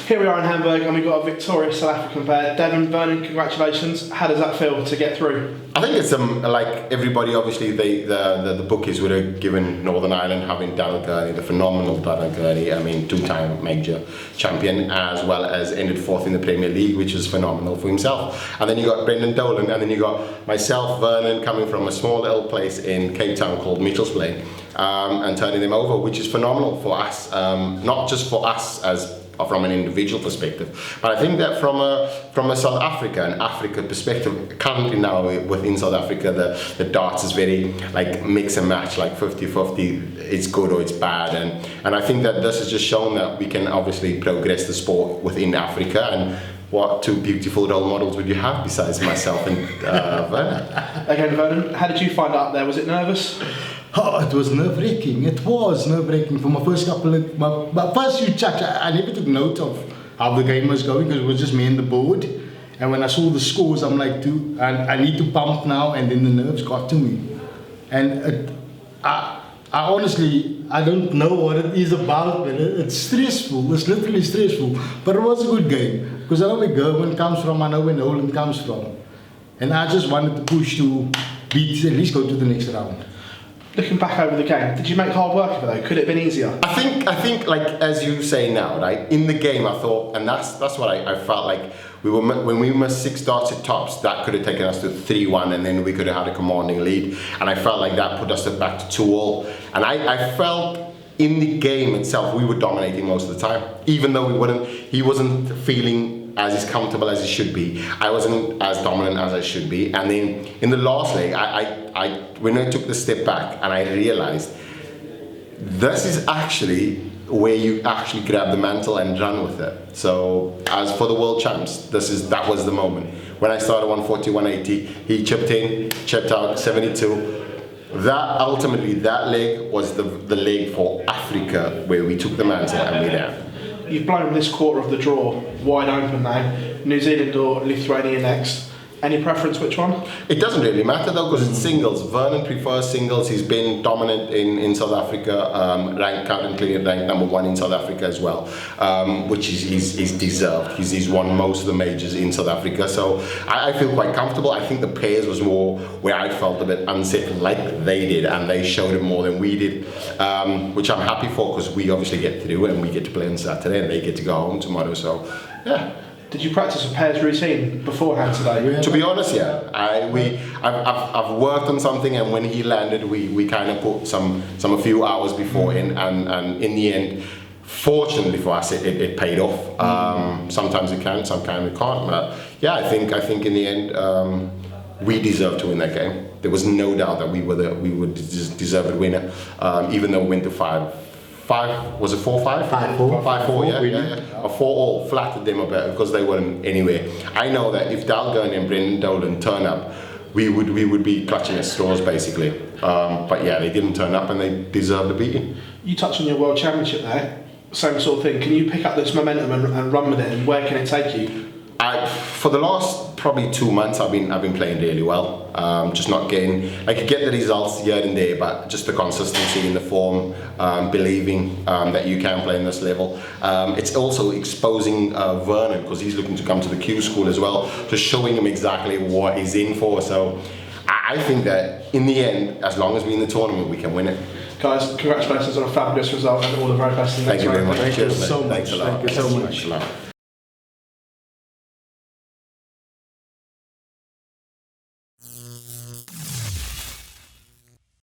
Here we are in Hamburg and we've got a victorious South African pair. Devon, Vernon, congratulations. How does that feel to get through? I think it's like everybody, obviously the bookies would have given Northern Ireland, having Darren Gurney, the phenomenal Darren Gurney, I mean two-time major champion, as well as ended fourth in the Premier League, which is phenomenal for himself. And then you got Brendan Dolan, and then you got myself, Vernon, coming from a small little place in Cape Town called Mitchell's Plain, and turning them over, which is phenomenal for us, not just for us as from an individual perspective, but I think that from a South Africa and Africa perspective, currently now within South Africa, the darts is very like mix and match, like 50-50, it's good or it's bad, and I think that this has just shown that we can obviously progress the sport within Africa. And what two beautiful role models would you have besides myself and Vernon? Again, Vernon, how did you find out there? Was it nervous? Oh, it was nerve-wracking. It was nerve-wracking for my first couple of... My first few checks, I never took note of how the game was going because it was just me and the board. And when I saw the scores, I'm like, dude, I need to pump now, and then the nerves got to me. And I honestly, I don't know what it is about, but it's stressful. It's literally stressful. But it was a good game because I know where German comes from, I know where Nolan comes from. And I just wanted to push to beat, at least go to the next round. Looking back over the game, did you make hard work of it though? Could it have been easier? I think like as you say now, right, in the game I thought, and that's what I felt like when we missed 6 darts at tops, that could have taken us to 3-1, and then we could have had a commanding lead, and I felt like that put us back to 2-2, and I felt in the game itself we were dominating most of the time, even though he wasn't feeling as comfortable as he should be. I wasn't as dominant as I should be, and then in the last leg, when I took the step back and I realized this is actually where you actually grab the mantle and run with it. So as for the world champs, that was the moment when I started 140, 180. He chipped out 72. That ultimately, that leg was the leg for Africa where we took the mantle and we down. You've blown this quarter of the draw wide open now. New Zealand or Lithuania next. Any preference which one? It doesn't really matter though, because it's singles. Vernon prefers singles. He's been dominant in South Africa, currently ranked number 1 in South Africa as well, which is deserved. He's won most of the majors in South Africa, so I feel quite comfortable. I think the pairs was more where I felt a bit unsettled like they did, and they showed it more than we did, which I'm happy for because we obviously get through and we get to play on Saturday and they get to go home tomorrow, so yeah. Did you practice a pairs routine beforehand today? To be honest, yeah. I've worked on something, and when he landed, we kind of put a few hours before in, and in the end, fortunately for us, it paid off. Sometimes it can, sometimes it can't. But yeah, I think in the end, we deserved to win that game. There was no doubt that we were the deserved winner, even though we went to 5. Was it 4-5? 5-4. 5-4, yeah. A 4-all flattered them a bit because they weren't anywhere. I know that if Dal Gurney and Brendan Dolan turn up, we would be clutching at straws basically. But yeah, they didn't turn up and they deserved a beating. You touched on your World Championship there. Same sort of thing. Can you pick up this momentum and run with it? And where can it take you? For the last probably 2 months, I've been playing really well. Just not getting, like, you get the results here and there, but just the consistency in the form, believing that you can play in this level. It's also exposing Vernon, because he's looking to come to the Q school as well, just showing him exactly what he's in for. So I think that in the end, as long as we're in the tournament, we can win it. Guys, congratulations on a fabulous result and all the very best in the next round. Thank you very much. Thank you so much. Thanks a lot. Thank you so much. Thanks a lot.